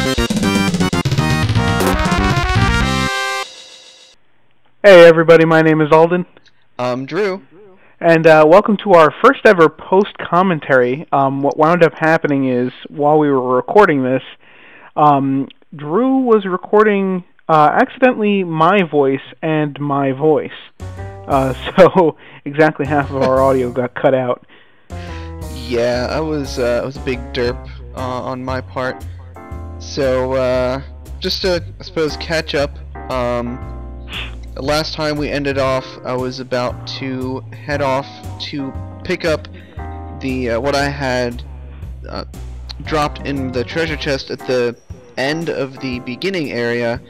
Hey everybody, my name is Alden, Drew. and welcome to our first ever post-commentary. What wound up happening is, while we were recording this, Drew was recording accidentally my voice and my voice. So exactly half of our audio got cut out. Yeah, I was a big derp on my part. So just to, I suppose, catch up. Last time we ended off, I was about to head off to pick up the what I had dropped in the treasure chest at the end of the beginning area.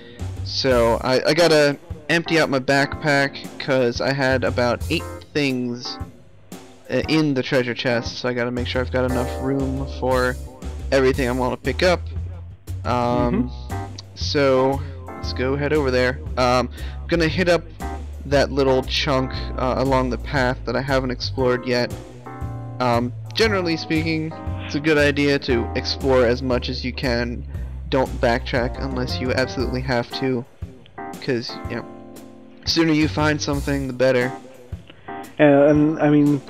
So I gotta empty out my backpack because I had about 8 things in the treasure chest. So I gotta make sure I've got enough room for everything I want to pick up. So let's go head over there. I'm gonna hit up that little chunk along the path that I haven't explored yet. Generally speaking, it's a good idea to explore as much as you can. Don't backtrack unless you absolutely have to, because the sooner you find something, the better. And I mean,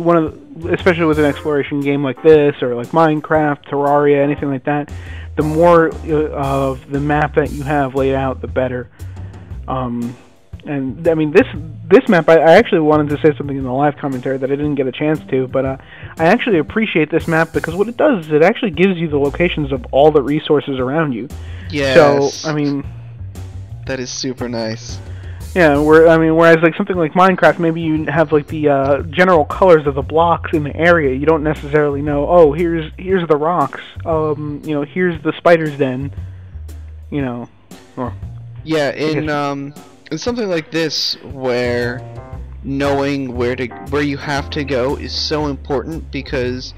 especially with an exploration game like this, or like Minecraft, Terraria, anything like that, the more of the map that you have laid out, the better. And I mean, this map, I actually wanted to say something in the live commentary that I didn't get a chance to, but I actually appreciate this map because what it does is it actually gives you the locations of all the resources around you. Yes. So I mean, that is super nice. Yeah, whereas like something like Minecraft, maybe you have like the general colors of the blocks in the area. You don't necessarily know. Oh, here's the rocks. Here's the spider's den. Yeah, in something like this, where knowing where you have to go is so important because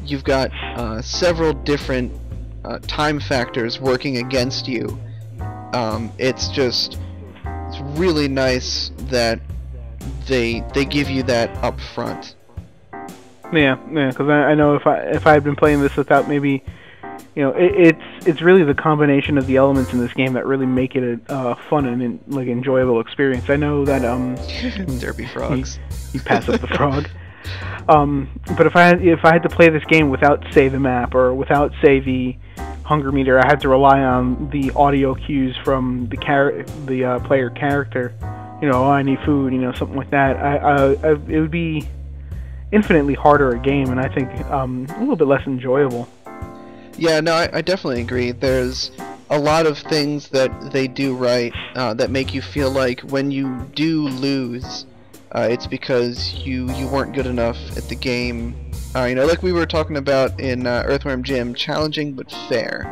you've got several different time factors working against you. It's really nice that they give you that up front. Yeah, because I know if I had been playing this without maybe, it's really the combination of the elements in this game that really make it a fun and like enjoyable experience. I know that Derpy frogs. You pass up the frog. But if I had to play this game without, say, the map or without, say, the hunger meter, I had to rely on the audio cues from the player character. I need food, something like that. It would be infinitely harder a game, and I think a little bit less enjoyable. Yeah, no, I definitely agree. There's a lot of things that they do right that make you feel like when you do lose, it's because you weren't good enough at the game. Like we were talking about in Earthworm Jim, challenging but fair.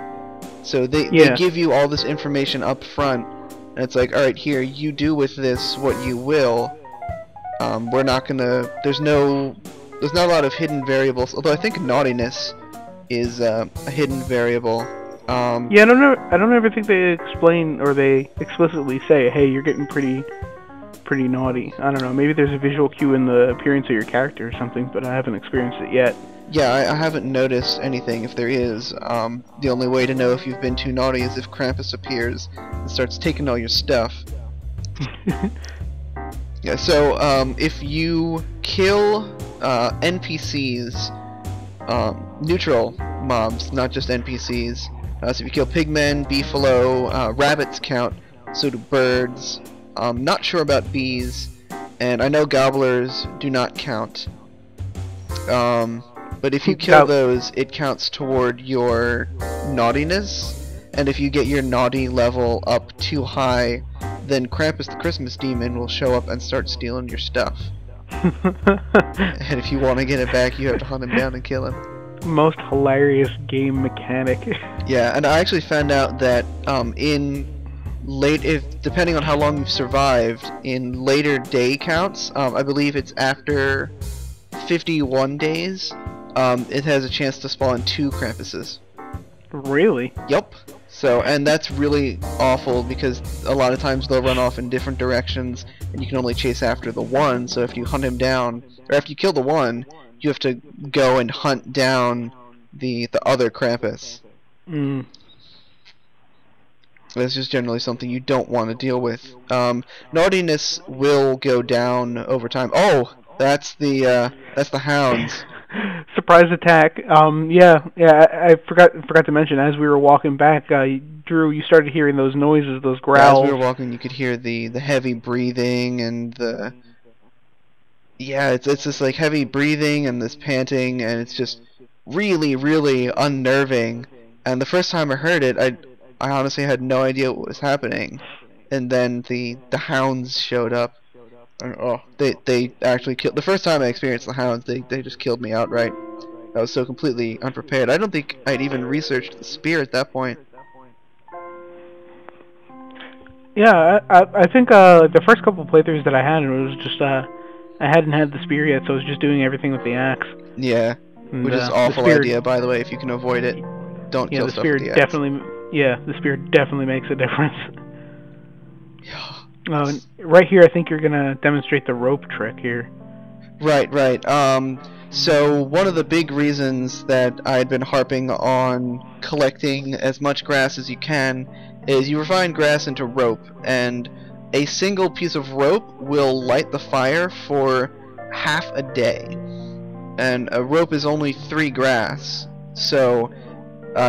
So they give you all this information up front, and it's like, alright, here, you do with this what you will. We're not gonna... There's not a lot of hidden variables, although I think naughtiness is a hidden variable. Yeah, I don't ever think they explain or they explicitly say, hey, you're getting pretty naughty. I don't know, maybe there's a visual cue in the appearance of your character or something, but I haven't experienced it yet. Yeah, I haven't noticed anything if there is. The only way to know if you've been too naughty is if Krampus appears and starts taking all your stuff. Yeah, so if you kill NPCs, neutral mobs, not just NPCs, so if you kill pigmen, beefalo, rabbits count, so do birds. Not sure about bees, and I know gobblers do not count. But if you kill those, it counts toward your naughtiness, and if you get your naughty level up too high, then Krampus the Christmas demon will show up and start stealing your stuff. And if you want to get it back, you have to hunt him down and kill him. Most hilarious game mechanic. Yeah, and I actually found out that depending on how long you've survived, in later day counts, I believe it's after 51 days, it has a chance to spawn 2 Krampuses. Really? Yep. So, and that's really awful because a lot of times they'll run off in different directions, and you can only chase after the one. So if you hunt him down, or after you kill the one, you have to go and hunt down the other Krampus. That's just generally something you don't want to deal with. Naughtiness will go down over time. Oh, that's the hounds. Surprise attack. Yeah. I forgot to mention, as we were walking back, Drew, you started hearing those noises, those Yeah, as we growls. were walking, you could hear the heavy breathing and the it's just like heavy breathing and this panting, and it's just really really unnerving. And the first time I heard it, I honestly had no idea what was happening, and then the hounds showed up. And, oh, they actually killed. The first time I experienced the hounds, they just killed me outright. I was so completely unprepared. I don't think I'd even researched the spear at that point. Yeah, I think the first couple of playthroughs that I had, it was just I hadn't had the spear yet, so I was just doing everything with the axe. Yeah, And, which is the awful spear, idea, by the way. If you can avoid it, don't yeah, kill the stuff spear with the axe. the spear definitely makes a difference. Yeah. Right here, I think you're gonna demonstrate the rope trick here. Right. So one of the big reasons that I'd been harping on collecting as much grass as you can is you refine grass into rope, and a single piece of rope will light the fire for half a day. And a rope is only 3 grass, so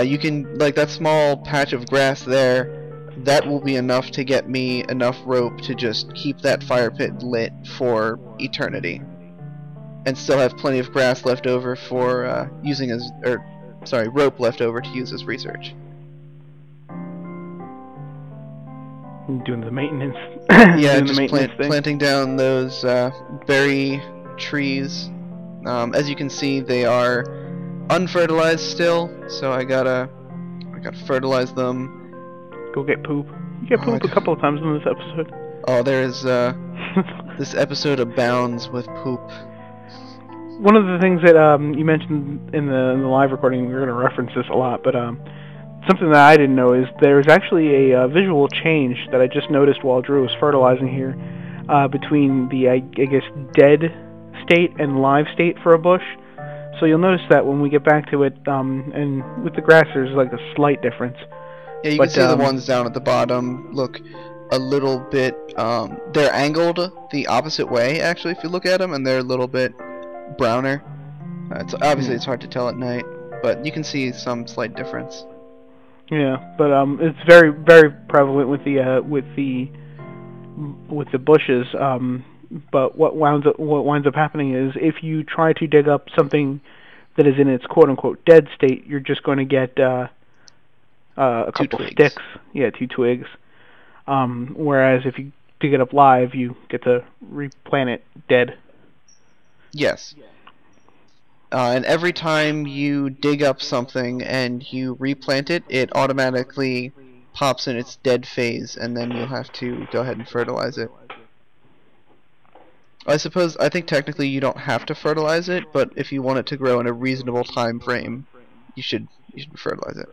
you can, like, that small patch of grass there, that will be enough to get me enough rope to just keep that fire pit lit for eternity, and still have plenty of grass left over for using as, rope left over to use as research. Doing the maintenance. Yeah, doing just the maintenance thing. planting down those berry trees. As you can see, they are unfertilized still, so I gotta fertilize them. Go get poop. You get poop a couple of times in this episode. Oh, there's this episode abounds with poop. One of the things that you mentioned in the live recording, we're going to reference this a lot, but something that I didn't know is there's actually a visual change that I just noticed while Drew was fertilizing here between the, I guess, dead state and live state for a bush. So you'll notice that when we get back to it, and with the grass, there's like a slight difference. Yeah, you can see the ones down at the bottom look a little bit, they're angled the opposite way, actually, if you look at them, and they're a little bit browner. Obviously it's hard to tell at night, but you can see some slight difference. Yeah, but it's very, very prevalent with the bushes. But what winds up happening is if you try to dig up something that is in its quote unquote dead state, you're just going to get a couple sticks. Yeah, 2 twigs. Whereas if you dig it up live, you get to replant it dead. Yes. And every time you dig up something and you replant it, it automatically pops in its dead phase, and then you'll have to go ahead and fertilize it. I think technically you don't have to fertilize it, but if you want it to grow in a reasonable time frame, you should fertilize it.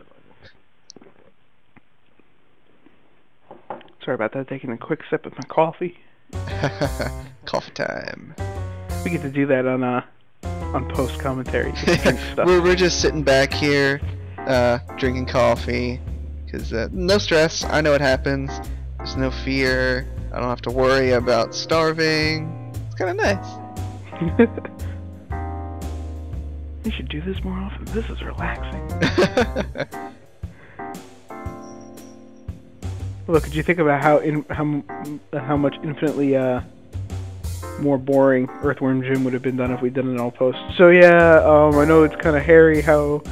Sorry about that, taking a quick sip of my coffee. Coffee time. We get to do that on post commentary. We're just sitting back here, drinking coffee, because no stress. I know what happens. There's no fear. I don't have to worry about starving. It's kind of nice. We should do this more often. This is relaxing. Look, could you think about how much infinitely more boring Earthworm Jim would have been done if we'd done it all post. So yeah, I know it's kind of hairy how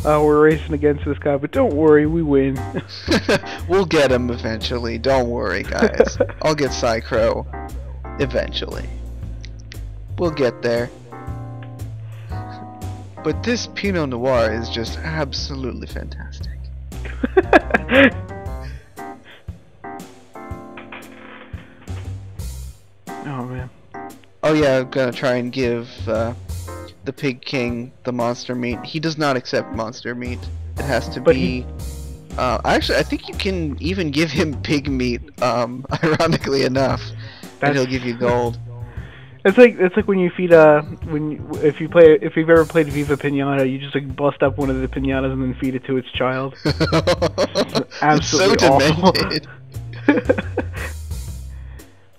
we're racing against this guy, but don't worry, we win. We'll get him eventually. Don't worry, guys. I'll get Psychro eventually. We'll get there. But this Pinot Noir is just absolutely fantastic. Oh man. Oh yeah, I'm gonna try and give the Pig King the monster meat. He does not accept monster meat. It has to be... actually, I think you can even give him pig meat, ironically enough, and he'll give you gold. It's like when you feed if you've ever played Viva Pinata, you just like bust up one of the pinatas and then feed it to its child. It's so Absolutely awful. demented.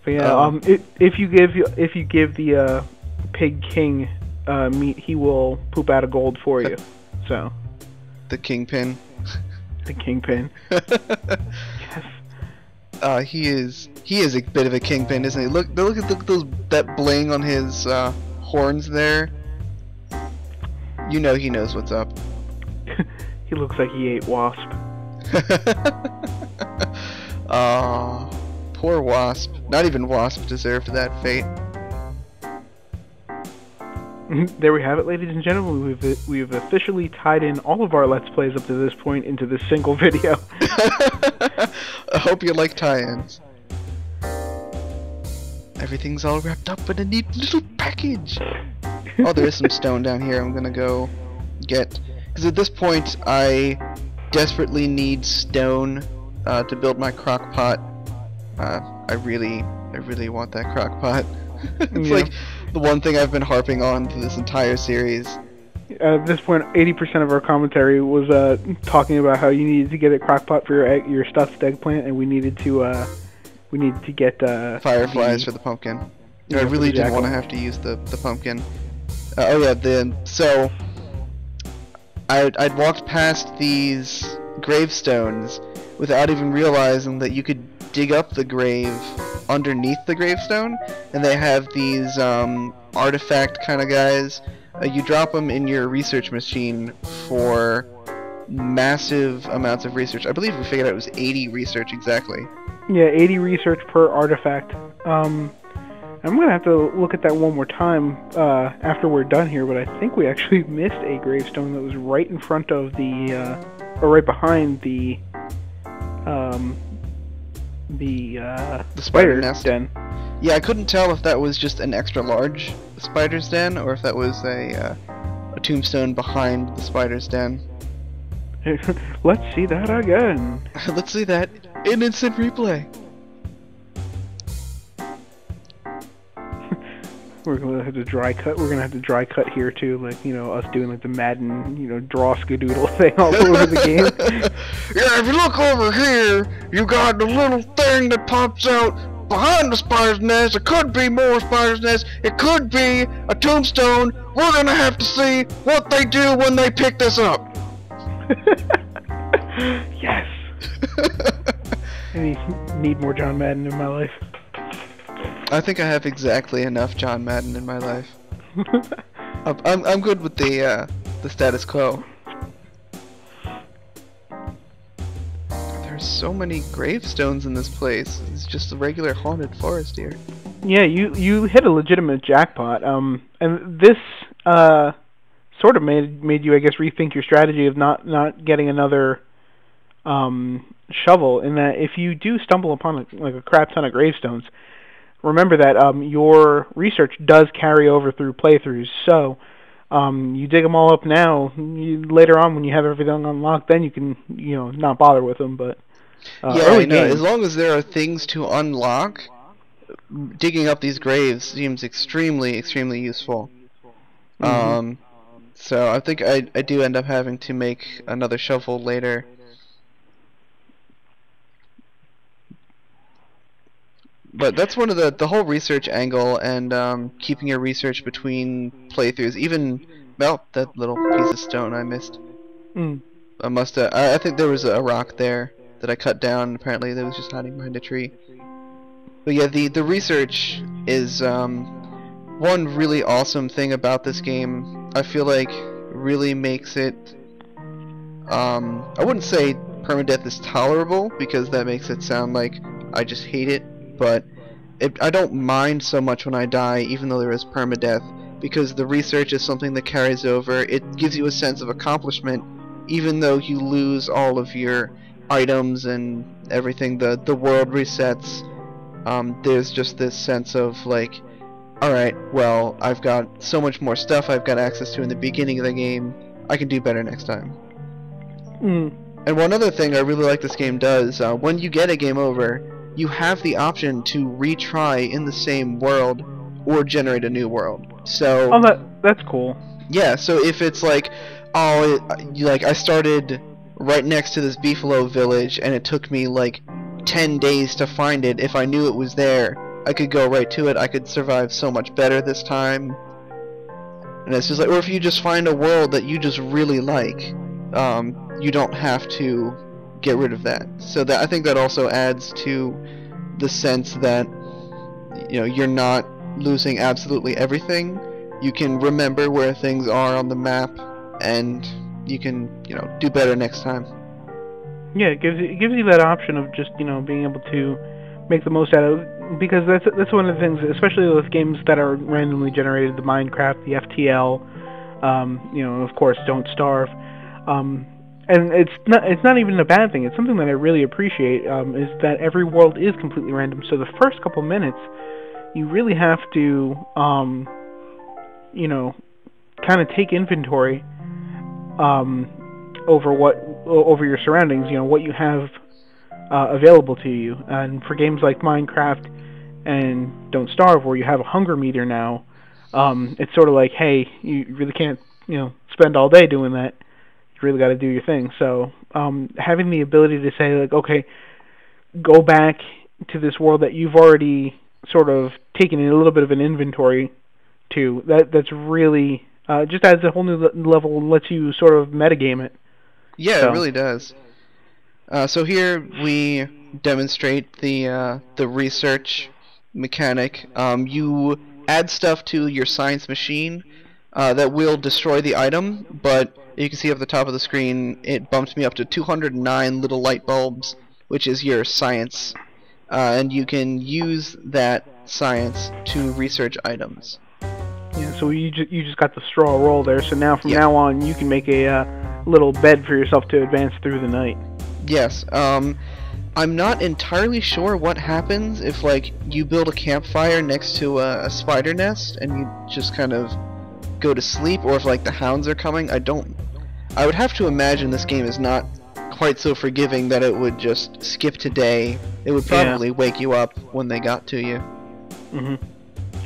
But yeah, if you give the pig king meat, he will poop out of gold for you. So The kingpin. the kingpin. Yes. He is a bit of a kingpin, isn't he? Look at those, that bling on his horns there. You know he knows what's up. He looks like he ate Wasp. Aw, poor Wasp. Not even Wasp deserved that fate. There we have it, ladies and gentlemen. We've officially tied in all of our Let's Plays up to this point into this single video. I hope you like tie-ins. Everything's all wrapped up in a neat little package. Oh, there is some stone down here I'm gonna go get. Because at this point, I desperately need stone to build my crock pot. I really want that crock pot. It's like the one thing I've been harping on through this entire series. At this point, 80% of our commentary was talking about how you needed to get a crock pot for your stuffed eggplant, and we needed to get fireflies for the pumpkin. I really didn't want to have to use the pumpkin. Oh yeah, so I'd walked past these gravestones without even realizing that you could dig up the grave underneath the gravestone, and they have these artifact kind of guys. You drop them in your research machine for massive amounts of research. I believe we figured out it was 80 research exactly. Yeah, 80 research per artifact. I'm gonna have to look at that one more time after we're done here, but I think we actually missed a gravestone that was right in front of the, or right behind the spider nest den. Yeah, I couldn't tell if that was just an extra large spider's den or if that was a tombstone behind the spider's den. Let's see that again. Let's see that in instant replay. We're gonna have to dry cut. We're gonna have to dry cut here too, like us doing like the Madden, draw skadoodle thing all over the game. Yeah, if you look over here, you got the little thing that pops out behind the spider's nest. It could be more spider's nest. It could be a tombstone. We're gonna have to see what they do when they pick this up. Yes. I need more John Madden in my life. I think I have exactly enough John Madden in my life. I'm good with the status quo. There's so many gravestones in this place. It's just a regular haunted forest here. Yeah, you hit a legitimate jackpot. And this sort of made you, I guess, rethink your strategy of not getting another shovel. In that, if you do stumble upon a crap ton of gravestones, remember that your research does carry over through playthroughs. So you dig them all up now. Later on, when you have everything unlocked, then you can not bother with them. But yeah, I know. As long as there are things to unlock, digging up these graves seems extremely useful. Mm-hmm. So I think I do end up having to make another shovel later. But that's one of the whole research angle, and keeping your research between playthroughs. Even that little piece of stone I missed. I think there was a rock there that I cut down. Apparently, that was just hiding behind a tree. But yeah, the research is one really awesome thing about this game. I feel like really makes it. I wouldn't say permadeath is tolerable, because that makes it sound like I just hate it. But I don't mind so much when I die, even though there is permadeath, because the research is something that carries over. It gives you a sense of accomplishment, even though you lose all of your items and everything. The world resets. There's just this sense of like, alright, well, I've got so much more stuff I've got access to in the beginning of the game. I can do better next time. And one other thing I really like this game does, when you get a game over, you have the option to retry in the same world or generate a new world. So Oh, that's cool. yeah, so if it's like, oh, like I started right next to this beefalo village and it took me like 10 days to find it, if I knew it was there, I could go right to it. I could survive so much better this time. And it's just like, or if you just find a world that you just really like, you don't have to get rid of that. So that, I think that also adds to the sense that, you know, you're not losing absolutely everything. You can remember where things are on the map, and you can, you know, do better next time. Yeah, it gives you that option of just, you know, being able to make the most out of it, because that's one of the things, especially with games that are randomly generated, the Minecraft, the FTL, you know, of course, Don't Starve, and it's not even a bad thing. It's something that I really appreciate, is that every world is completely random. So the first couple minutes, you really have to, you know, kind of take inventory over your surroundings. You know, what you have available to you. And for games like Minecraft and Don't Starve, where you have a hunger meter now, it's sort of like, hey, you really can't, you know, spend all day doing that. You really got to do your thing. So having the ability to say, like, okay, go back to this world that you've already sort of taken a little bit of an inventory to, that's really just adds a whole new level and lets you sort of metagame it. Yeah, So. it really does. So here we demonstrate the research mechanic. You add stuff to your science machine that will destroy the item, but you can see up the top of the screen it bumped me up to 209 little light bulbs, which is your science, and you can use that science to research items. Yeah, so you just got the straw roll there. So now from Yep. now on, you can make a little bed for yourself to advance through the night. Yes. I'm not entirely sure what happens if, like, you build a campfire next to a spider nest and you just kind of go to sleep, or if, like, the hounds are coming. I would have to imagine this game is not quite so forgiving that it would just skip to day. It would probably wake you up when they got to you.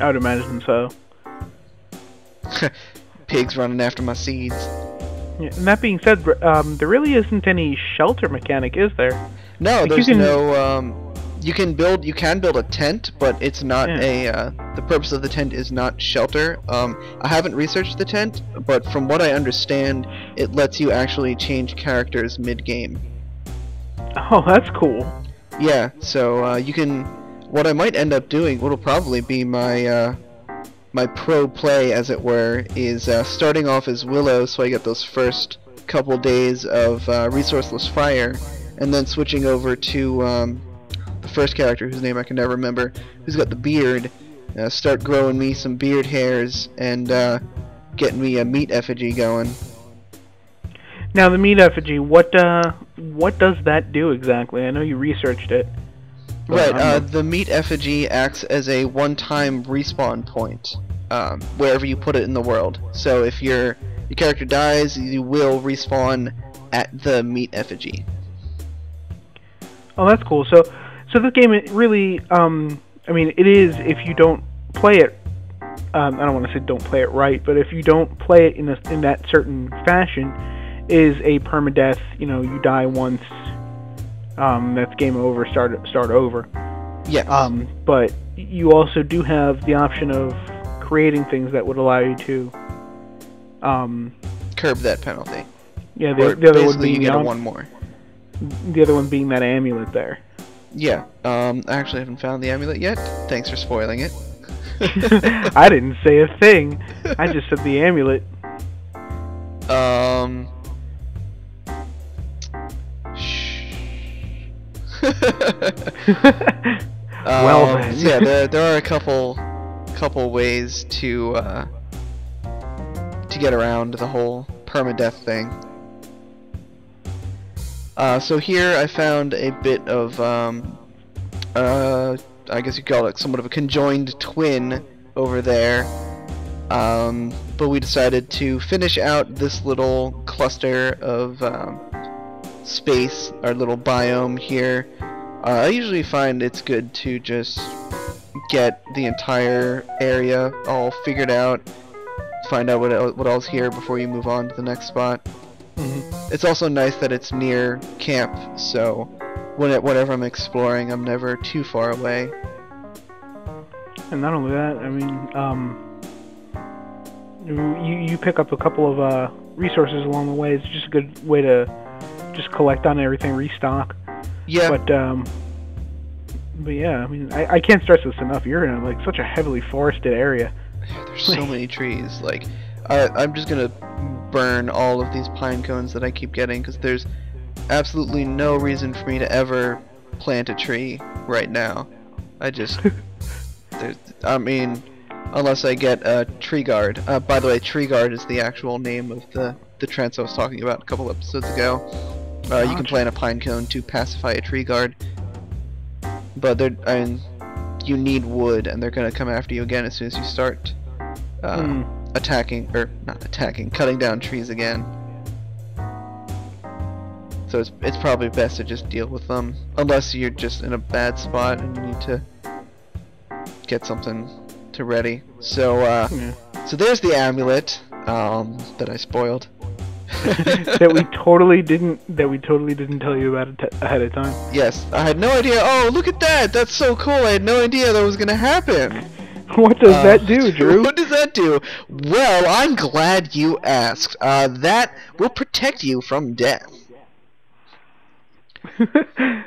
I would imagine so. Pigs running after my seeds. Yeah, and that being said, there really isn't any shelter mechanic, is there? No, Like there's you can- no. You can build a tent, but it's not Yeah. the purpose of the tent is not shelter. I haven't researched the tent, but from what I understand, it lets you actually change characters mid-game. Oh, that's cool. Yeah, so you can. What I might end up doing, what'll probably be my my pro play, as it were, is starting off as Willow, so I get those first couple days of resourceless fire, and then switching over to the first character, whose name I can never remember, who's got the beard. Start growing me some beard hairs and getting me a meat effigy going. Now the meat effigy, what does that do exactly? I know you researched it. Right, the meat effigy acts as a one-time respawn point wherever you put it in the world. So if your character dies, you will respawn at the meat effigy. Oh, that's cool. So this game, it really, I mean, it is, if you don't play it, I don't want to say don't play it right, but if you don't play it in that certain fashion, is a permadeath. You know, you die once, that's game over. Start over. Yes. But you also do have the option of creating things that would allow you to curb that penalty. Yeah, Or the other one basically being you get one more. The other one being that amulet there. Yeah. I actually haven't found the amulet yet. Thanks for spoiling it. I didn't say a thing. I just said the amulet. Well then. Yeah, there are a couple ways to get around the whole permadeath thing. So here I found a bit of I guess you could call it somewhat of a conjoined twin over there. But we decided to finish out this little cluster of space, our little biome here. I usually find it's good to just get the entire area all figured out, find out what all's here before you move on to the next spot. It's also nice that it's near camp, so whenever I'm exploring, I'm never too far away. And not only that, I mean, you pick up a couple of resources along the way. It's just a good way to just collect on everything, restock. Yeah. But yeah, I mean, I can't stress this enough. You're in like such a heavily forested area. There's so many trees. Like, I'm just gonna burn all of these pine cones that I keep getting, because there's absolutely no reason for me to ever plant a tree right now. I mean, unless I get a tree guard. By the way, tree guard is the actual name of the trance I was talking about a couple episodes ago. You can plant a pine cone to pacify a tree guard, but you need wood, and they're gonna come after you again as soon as you start cutting down trees again. So it's probably best to just deal with them, unless you're just in a bad spot and you need to get something to ready. So so there's the amulet that I spoiled. that we totally didn't tell you about it ahead of time. Yes, I had no idea. Oh, look at that! That's so cool. I had no idea that was gonna happen. What does that do, Drew? What does that do? Well, I'm glad you asked. That will protect you from death.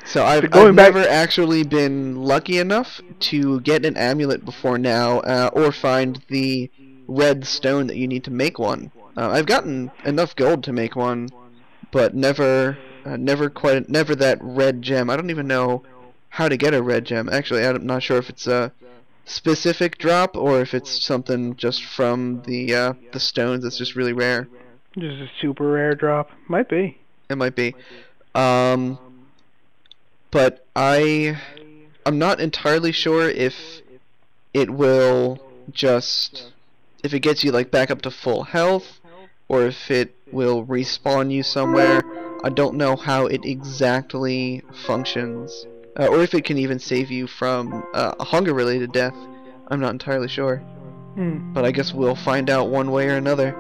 So I've never actually been lucky enough to get an amulet before now, or find the red stone that you need to make one. I've gotten enough gold to make one, but never that red gem. I don't even know how to get a red gem. Actually, I'm not sure if it's a specific drop or if it's something just from the stones that's just really rare. Just a super rare drop. Might be. It might be. But I'm not entirely sure if it will if it gets you like back up to full health, or if it will respawn you somewhere. I don't know how it exactly functions, or if it can even save you from a hunger-related death. I'm not entirely sure. But I guess we'll find out one way or another.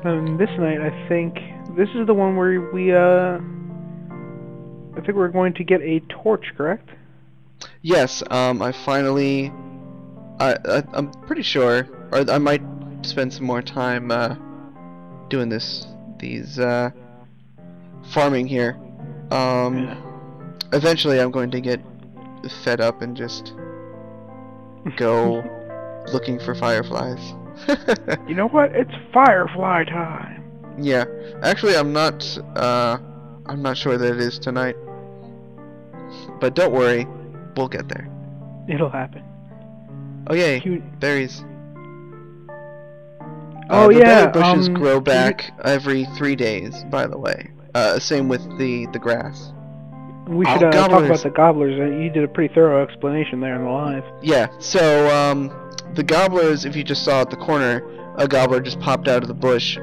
This night, I think this is the one where I think we're going to get a torch, correct? Yes, I'm pretty sure, or I might spend some more time doing these farming here. Eventually I'm going to get fed up and just go looking for fireflies. You know what? It's firefly time. Yeah, actually I'm not sure that it is tonight, but don't worry, we'll get there. It'll happen. Oh yay, berries. Oh the yeah, berry bushes grow back every 3 days, by the way. Same with the grass. We should talk about the gobblers. You did a pretty thorough explanation there in the live. Yeah, so the gobblers, if you just saw at the corner, a gobbler just popped out of the bush.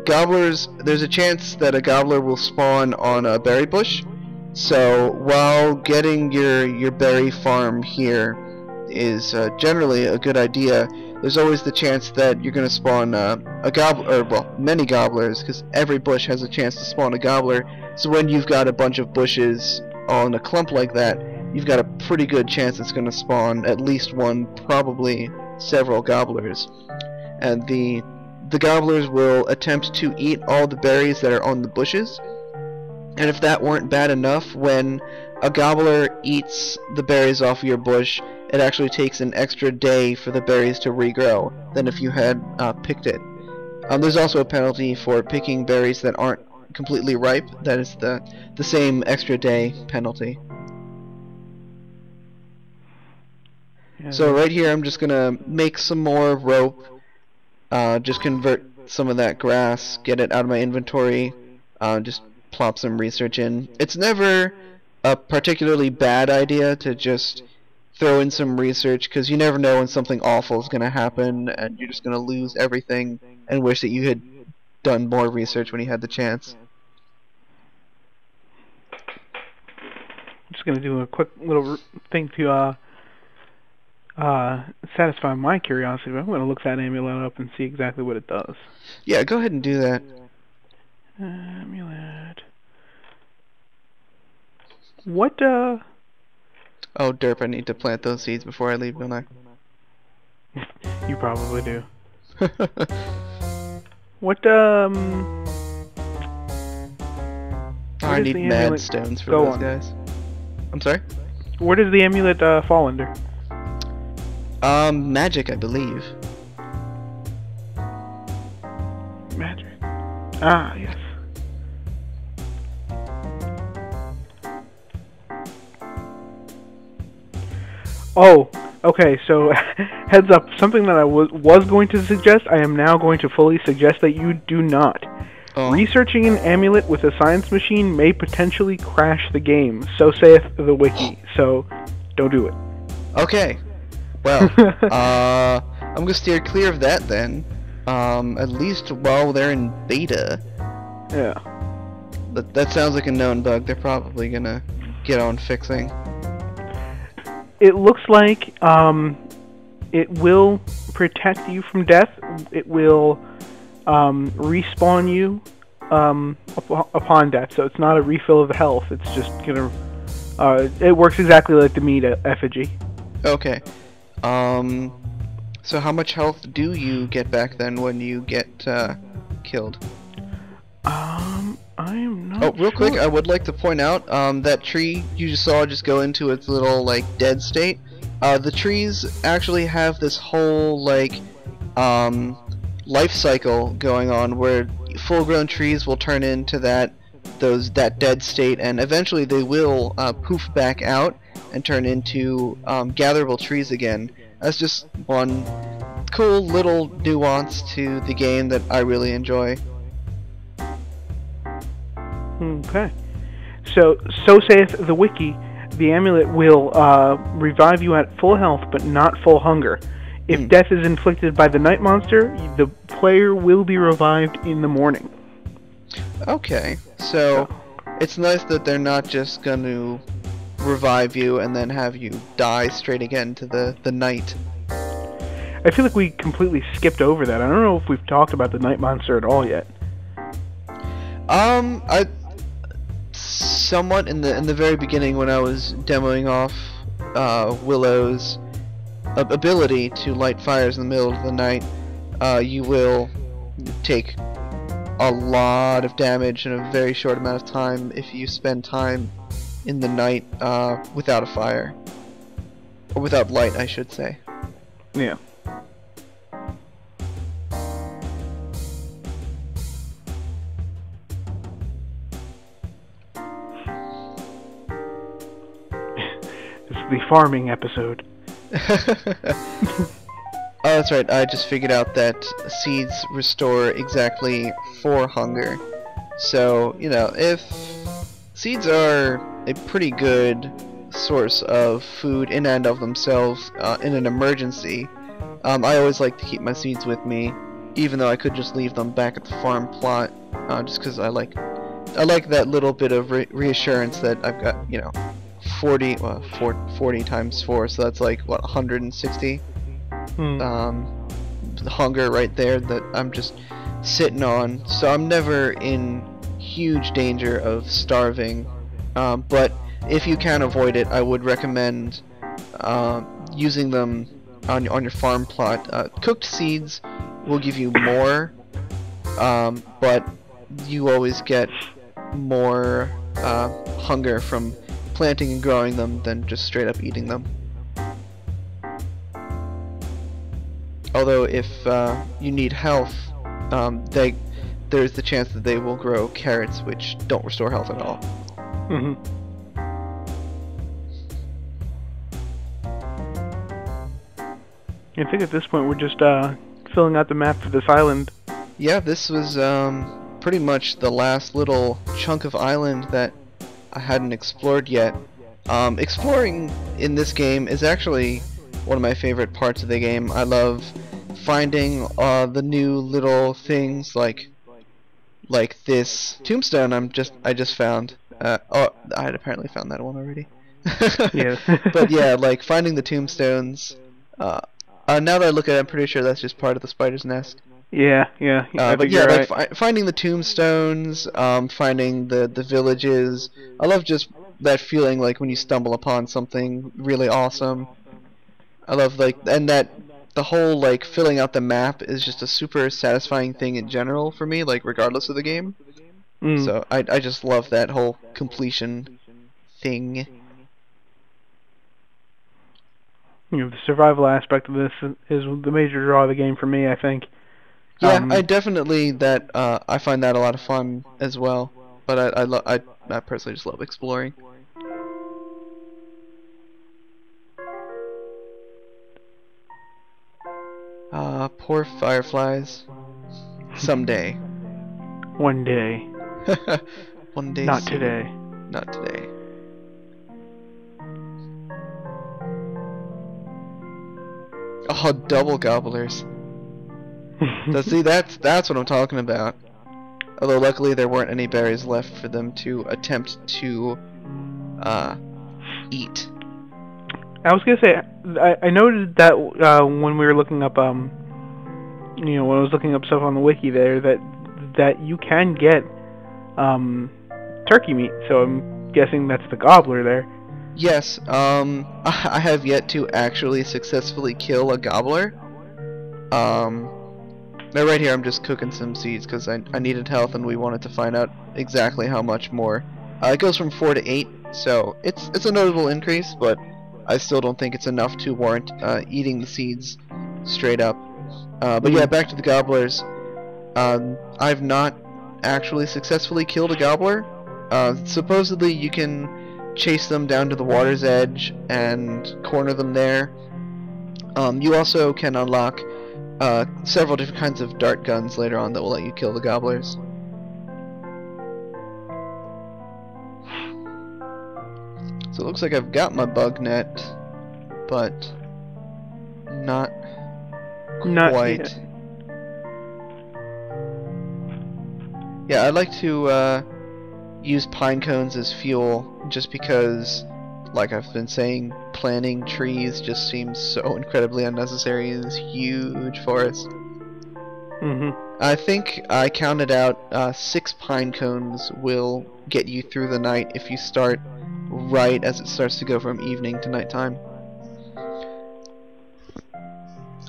Gobblers, there's a chance that a gobbler will spawn on a berry bush. So while getting your berry farm here is generally a good idea, there's always the chance that you're going to spawn many gobblers, because every bush has a chance to spawn a gobbler. So when you've got a bunch of bushes on a clump like that, you've got a pretty good chance it's going to spawn at least one, probably several gobblers. And the gobblers will attempt to eat all the berries that are on the bushes. And if that weren't bad enough, when a gobbler eats the berries off of your bush, it actually takes an extra day for the berries to regrow than if you had picked it. There's also a penalty for picking berries that aren't completely ripe. That is the same extra day penalty. Yeah. So right here I'm just gonna make some more rope, just convert some of that grass, get it out of my inventory, just plop some research in. It's never a particularly bad idea to just throw in some research, because you never know when something awful is going to happen and you're just going to lose everything and wish that you had done more research when you had the chance. gonna do a quick little thing to satisfy my curiosity. But I'm gonna look that amulet up and see exactly what it does. Yeah, go ahead and do that. Amulet. What Oh, derp, I need to plant those seeds before I leave, don't I? You probably do. What I need mad amulet stones for go those on? guys. I'm sorry? Where does the amulet fall under? Magic, I believe. Magic. Ah, yes. Oh, okay, so heads up, something that I was going to suggest, I am now going to fully suggest that you do not. Oh. Researching an amulet with a science machine may potentially crash the game, so saith the wiki, so don't do it. Okay. Well, I'm gonna steer clear of that then. At least while they're in beta. Yeah. That sounds like a known bug they're probably gonna get on fixing. It looks like it will protect you from death. It will respawn you upon death. So it's not a refill of health. It's just gonna. It works exactly like the meat effigy. Okay. So how much health do you get back then when you get killed? I am not. Oh, real sure. quick, I would like to point out that tree you just saw just go into its little like dead state. The trees actually have this whole like life cycle going on where full-grown trees will turn into that dead state, and eventually they will poof back out and turn into gatherable trees again. That's just one cool little nuance to the game that I really enjoy. Okay. So saith the wiki, the amulet will revive you at full health, but not full hunger. If death is inflicted by the night monster, the player will be revived in the morning. Okay, so it's nice that they're not just going to revive you and then have you die straight again to the night. I feel like we completely skipped over that. I don't know if we've talked about the night monster at all yet. I somewhat in the very beginning when I was demoing off Willow's ability to light fires in the middle of the night, you will take a lot of damage in a very short amount of time if you spend time in the night without a fire. Or without light, I should say. Yeah. It's the farming episode. Oh, that's right. I just figured out that seeds restore exactly 4 hunger. So, you know, if seeds are a pretty good source of food in and of themselves in an emergency, I always like to keep my seeds with me, even though I could just leave them back at the farm plot, just because I like that little bit of reassurance that I've got, you know, 40 times 4, so that's like what, 160 hunger right there that I'm just sitting on, so I'm never in huge danger of starving. But if you can avoid it, I would recommend using them on your farm plot. Cooked seeds will give you more, but you always get more hunger from planting and growing them than just straight up eating them. Although if you need health, there's the chance that they will grow carrots, which don't restore health at all. Mm-hmm. I think at this point we're just filling out the map for this island. Yeah, this was pretty much the last little chunk of island that I hadn't explored yet. Exploring in this game is actually one of my favorite parts of the game. I love finding the new little things like this tombstone I just found. Oh, I had apparently found that one already. Yeah. But yeah, like finding the tombstones. Now that I look at it, I'm pretty sure that's just part of the spider's nest. Yeah, yeah, I But think yeah, you're like right. finding the tombstones, finding the villages. I love just that feeling like when you stumble upon something really awesome. I love like and that the whole like filling out the map is just a super satisfying thing in general for me, like regardless of the game. Mm. So I just love that whole completion thing. You know, the survival aspect of this is the major draw of the game for me, I think. Yeah, I definitely that I find that a lot of fun as well. But I personally just love exploring. Poor fireflies. Someday. One day. One day Not soon. today. Not today. Oh, double gobblers. See, that's what I'm talking about. Although luckily there weren't any berries left for them to attempt to eat. I was gonna say, I noted that when we were looking up, when I was looking up stuff on the wiki there, that you can get turkey meat. So I'm guessing that's the gobbler there. Yes, I have yet to actually successfully kill a gobbler. Now right here I'm just cooking some seeds because I needed health and we wanted to find out exactly how much more. It goes from 4 to 8, so it's a notable increase, but I still don't think it's enough to warrant eating the seeds straight up. But yeah, back to the gobblers. I've not actually successfully killed a gobbler. Supposedly you can chase them down to the water's edge and corner them there. You also can unlock several different kinds of dart guns later on that will let you kill the gobblers. So it looks like I've got my bug net, but not quite. Yet. Yeah, I'd like to use pine cones as fuel just because, like I've been saying, planting trees just seems so incredibly unnecessary in this huge forest. I think I counted out 6 pine cones will get you through the night if you start right as it starts to go from evening to nighttime.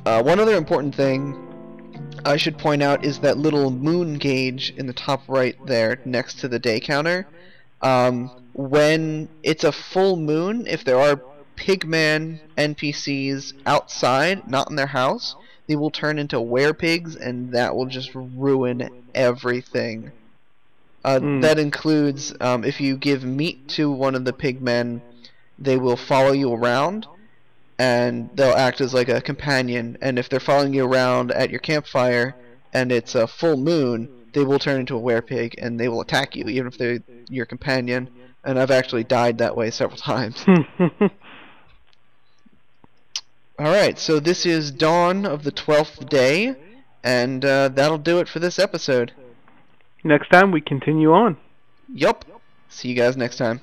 One other important thing I should point out is that little moon gauge in the top right there next to the day counter. When it's a full moon, if there are pigman NPCs outside, not in their house, they will turn into werepigs, and that will just ruin everything. That includes if you give meat to one of the pigmen, they will follow you around, and they'll act as like a companion. And if they're following you around at your campfire, and it's a full moon, they will turn into a werepig, and they will attack you, even if they're your companion. And I've actually died that way several times. Alright, so this is dawn of the 12th day, and that'll do it for this episode. Next time we continue on. Yup. See you guys next time.